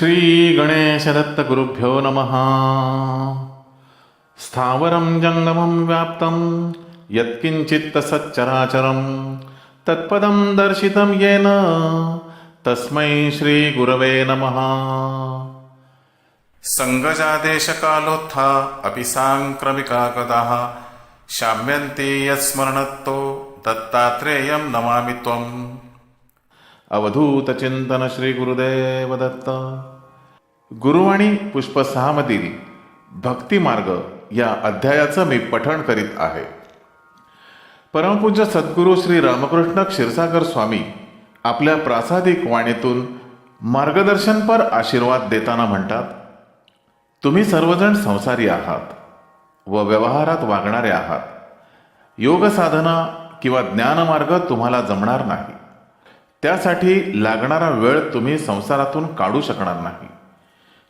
श्री गणेश दत्त गुरुभ्यो नमः. स्थावरं जंगमं व्याप्तं यत्किंचित् सच्चराचरं तत्पदं दर्शितं येन तस्मै श्री गुरवे नमः. संगजादेशकालोत्था अपि सांक्रमिका गदाः शाम्यन्ते यस्मरणत्तो दत्तात्रेयं नमामि त्वम्. अवधूत चिंतन श्री गुरुदेव दत्त. गुरुवाणी पुष्प 6 मधील भक्ती मार्ग या अध्यायाचं मी पठण करीत आहे. परमपूज्य सद्गुरू श्री रामकृष्ण क्षीरसागर स्वामी आपल्या प्रासादिक वाणीतून मार्गदर्शनपर आशीर्वाद देताना म्हणतात, तुम्ही सर्वजण संसारी आहात व व्यवहारात वागणारे आहात. योग साधना किंवा ज्ञानमार्ग तुम्हाला जमणार नाही. त्यासाठी लागणारा वेळ तुम्ही संसारातून काढू शकणार नाही.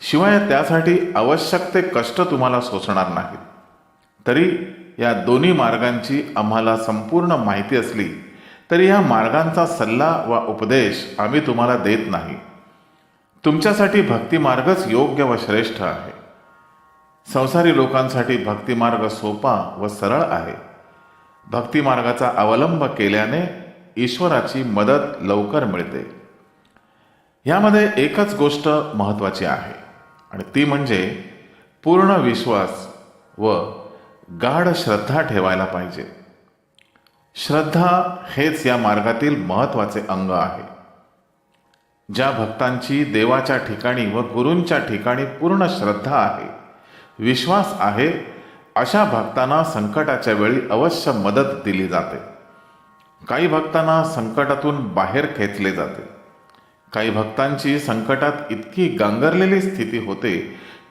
शिवाय त्यासाठी आवश्यक ते कष्ट तुम्हाला सोसणार नाहीत. तरी या दोन्ही मार्गांची आम्हाला संपूर्ण माहिती असली तरी या मार्गांचा सल्ला वा उपदेश आम्ही तुम्हाला देत नाही. तुमच्यासाठी भक्तिमार्गच योग्य व श्रेष्ठ आहे. संसारी लोकांसाठी भक्तिमार्ग सोपा व सरळ आहे. भक्तिमार्गाचा अवलंब केल्याने ईश्वराची मदत लवकर मिळते. यामध्ये एकच गोष्ट महत्त्वाची आहे आणि ती म्हणजे पूर्ण विश्वास व गाढ श्रद्धा ठेवायला पाहिजे. श्रद्धा हेच या मार्गातील महत्त्वाचे अंग आहे. ज्या भक्तांची देवाच्या ठिकाणी व गुरूंच्या ठिकाणी पूर्ण श्रद्धा आहे, विश्वास आहे, अशा भक्तांना संकटाच्या वेळी अवश्य मदत दिली जाते. काही भक्तांना संकटातून बाहेर खेचले जाते. काही भक्तांची संकटात इतकी गांगरलेली स्थिती होते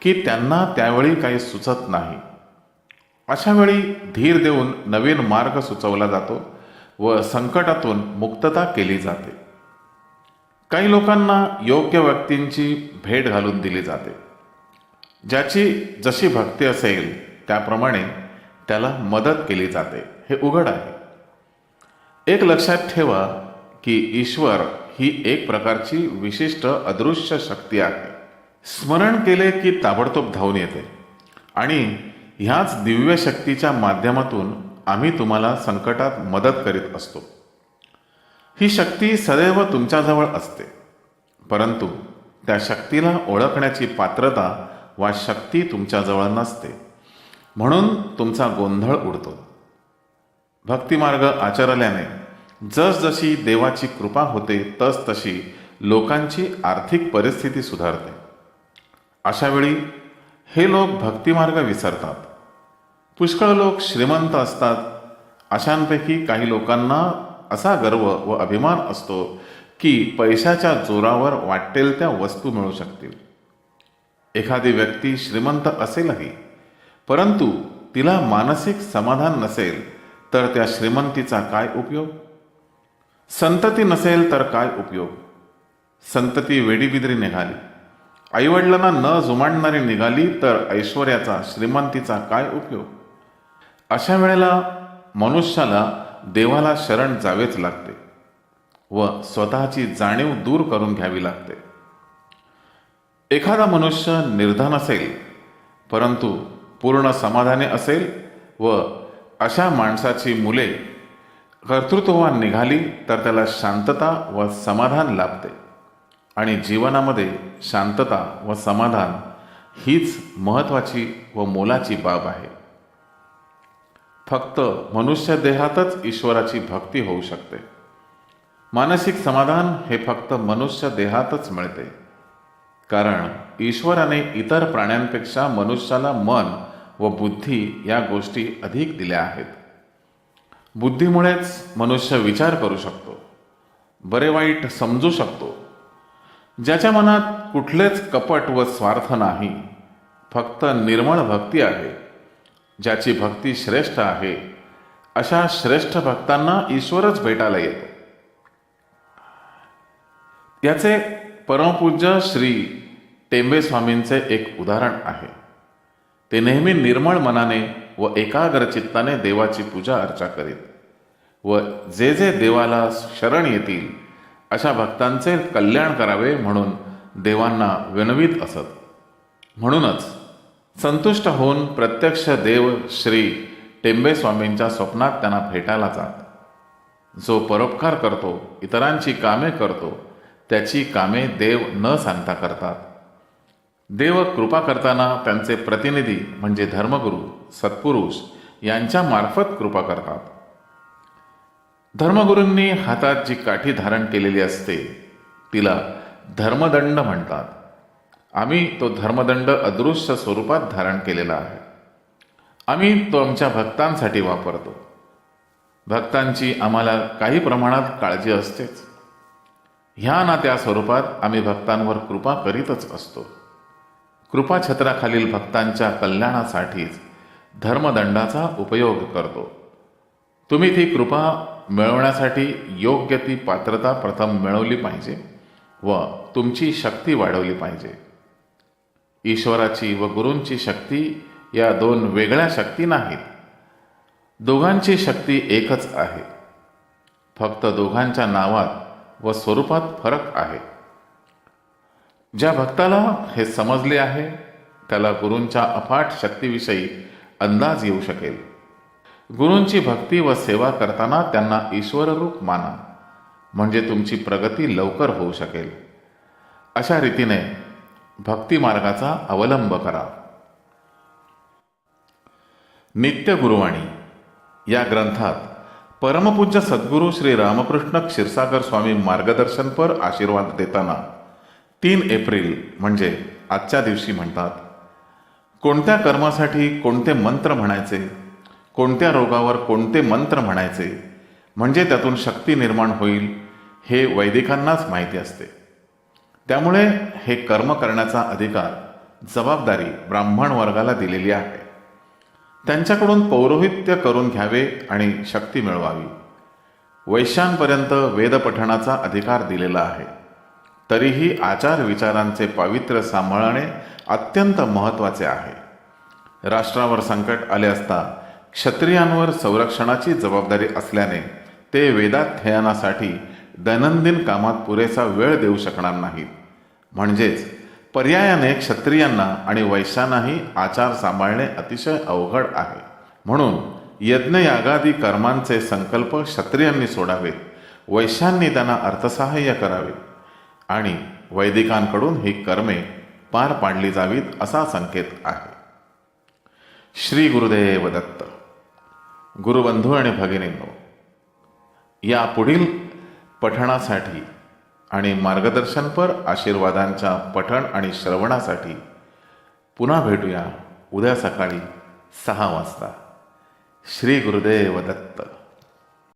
की त्यांना त्यावेळी काही सुचत नाही. अशा वेळी धीर देऊन नवीन मार्ग सुचवला जातो व संकटातून मुक्तता केली जाते. काही लोकांना योग्य व्यक्तींची भेट घालून दिली जाते. ज्याची जशी भक्ती असेल त्याप्रमाणे त्याला मदत केली जाते. हे उघड आहे. एक लक्षात ठेवा की ईश्वर ही एक प्रकारची विशिष्ट अदृश्य शक्ती आहे. स्मरण केले की ताबडतोब धावून येते आणि ह्याच दिव्य शक्तीच्या माध्यमातून आम्ही तुम्हाला संकटात मदत करीत असतो. ही शक्ती सदैव तुमच्याजवळ असते, परंतु त्या शक्तीला ओळखण्याची पात्रता वा शक्ती तुमच्याजवळ नसते. म्हणून तुमचा गोंधळ उडतो. भक्तिमार्ग आचरल्याने जसजशी देवाची कृपा होते तसतशी लोकांची आर्थिक परिस्थिती सुधारते. अशावेळी हे लोक भक्तिमार्ग विसरतात. पुष्कळ लोक श्रीमंत असतात. अशांपैकी काही लोकांना असा गर्व व अभिमान असतो की पैशाच्या जोरावर वाटेल त्या वस्तू मिळू शकतील. एखादी व्यक्ती श्रीमंत असेलही, परंतु तिला मानसिक समाधान नसेल तर त्या श्रीमंतीचा काय उपयोग? संतती नसेल तर काय उपयोग? संतती वेडीबिद्री निघाली, आईवडिलांना न जुमानणारी निघाली तर ऐश्वर्याचा, श्रीमंतीचा काय उपयोग? अशा वेळेला मनुष्याला देवाला शरण जावेच लागते व स्वतःची जाणीव दूर करून घ्यावी लागते. एखादा मनुष्य निर्धन असेल परंतु पूर्ण समाधानी असेल व अशा माणसाची मुले कर्तृत्ववान निघाली तर त्याला शांतता व समाधान लाभते आणि जीवनामध्ये शांतता व समाधान हीच महत्त्वाची व मोलाची बाब आहे. फक्त मनुष्य देहातच ईश्वराची भक्ती होऊ शकते. मानसिक समाधान हे फक्त मनुष्य देहातच मिळते, कारण ईश्वराने इतर प्राण्यांपेक्षा मनुष्याला मन व बुद्धी या गोष्टी अधिक दिल्या आहेत. बुद्धीमुळेच मनुष्य विचार करू शकतो, बरे वाईट समजू शकतो. ज्याच्या मनात कुठलेच कपट व स्वार्थ नाही, फक्त निर्मळ भक्ती आहे, ज्याची भक्ती श्रेष्ठ आहे, अशा श्रेष्ठ भक्तांना ईश्वरच भेटायला येतो. याचे परमपूज्य श्री टेंबे स्वामींचे एक उदाहरण आहे. ते नेहमी निर्मळ मनाने व एकाग्र चित्ताने देवाची पूजा अर्चा करीत व जे जे देवाला शरण येतील अशा भक्तांचे कल्याण करावे म्हणून देवांना विनवीत असत. म्हणूनच संतुष्ट होऊन प्रत्यक्ष देव श्री टेंबे स्वामींच्या स्वप्नात त्यांना भेटायला जात. जो परोपकार करतो, इतरांची कामे करतो, त्याची कामे देव न सांगता करतात. देव कृपा करताना त्यांचे प्रतिनिधी म्हणजे धर्मगुरू, सत्पुरुष यांच्या मार्फत कृपा करतात. धर्मगुरूंनी हातात जी काठी धारण केलेली असते तिला धर्मदंड म्हणतात. आम्ही तो धर्मदंड अदृश्य स्वरूपात धारण केलेला आहे. आम्ही तो आमच्या भक्तांसाठी वापरतो. भक्तांची आम्हाला काही प्रमाणात काळजी असतेच. ह्या ना त्या स्वरूपात आम्ही भक्तांवर कृपा करीतच असतो. कृपाछत्राखालील भक्तांच्या कल्याणासाठीच धर्मदंडाचा उपयोग करतो. तुम्ही ती कृपा मिळवण्यासाठी योग्य ती पात्रता प्रथम मिळवली पाहिजे व तुमची शक्ती वाढवली पाहिजे. ईश्वराची व गुरूंची शक्ती या दोन वेगळ्या शक्ती नाहीत. दोघांची शक्ती एकच आहे. फक्त दोघांच्या नावात व स्वरूपात फरक आहे. ज्या भक्ताला हे समजले आहे त्याला गुरूंच्या अफाट शक्तीविषयी अंदाज येऊ शकेल. गुरूंची भक्ती व सेवा करताना त्यांना ईश्वररूप माना, म्हणजे तुमची प्रगती लवकर होऊ शकेल. अशा रीतीने भक्ती मार्गाचा अवलंब करा. नित्य गुरुवाणी या ग्रंथात परमपूज्य सद्गुरू श्री रामकृष्ण क्षीरसागर स्वामी मार्गदर्शनपर आशीर्वाद देताना 3 एप्रिल म्हणजे आजच्या दिवशी म्हणतात, कोणत्या कर्मासाठी कोणते मंत्र म्हणायचे, कोणत्या रोगावर कोणते मंत्र म्हणायचे म्हणजे त्यातून शक्ती निर्माण होईल हे वैदिकांनाच माहिती असते. त्यामुळे हे कर्म करण्याचा अधिकार, जबाबदारी ब्राह्मण वर्गाला दिलेली आहे. त्यांच्याकडून पौरोहित्य करून घ्यावे आणि शक्ती मिळवावी. वैश्यांपर्यंत वेदपठणाचा अधिकार दिलेला आहे. तरीही आचार विचारांचे पावित्र्य सांभाळणे अत्यंत महत्त्वाचे आहे. राष्ट्रावर संकट आले असता क्षत्रियांवर संरक्षणाची जबाबदारी असल्याने ते वेदाध्ययनासाठी दैनंदिन कामात पुरेसा वेळ देऊ शकणार नाहीत. म्हणजेच पर्यायाने क्षत्रियांना आणि वैश्यांनाही आचार सांभाळणे अतिशय अवघड आहे. म्हणून यज्ञयागादी कर्मांचे संकल्प क्षत्रियांनी सोडावेत, वैश्यांनी त्यांना अर्थसहाय्य करावे आणि वैदिकांकडून ही कर्मे पार पाडली जावीत असा संकेत आहे. श्री गुरुदेव दत्त. गुरुबंधू आणि भगिनींनो, या पुढील पठणासाठी आणि मार्गदर्शनपर आशीर्वादांच्या पठण आणि श्रवणासाठी पुन्हा भेटूया उद्या सकाळी 6 वाजता. श्री गुरुदेव दत्त.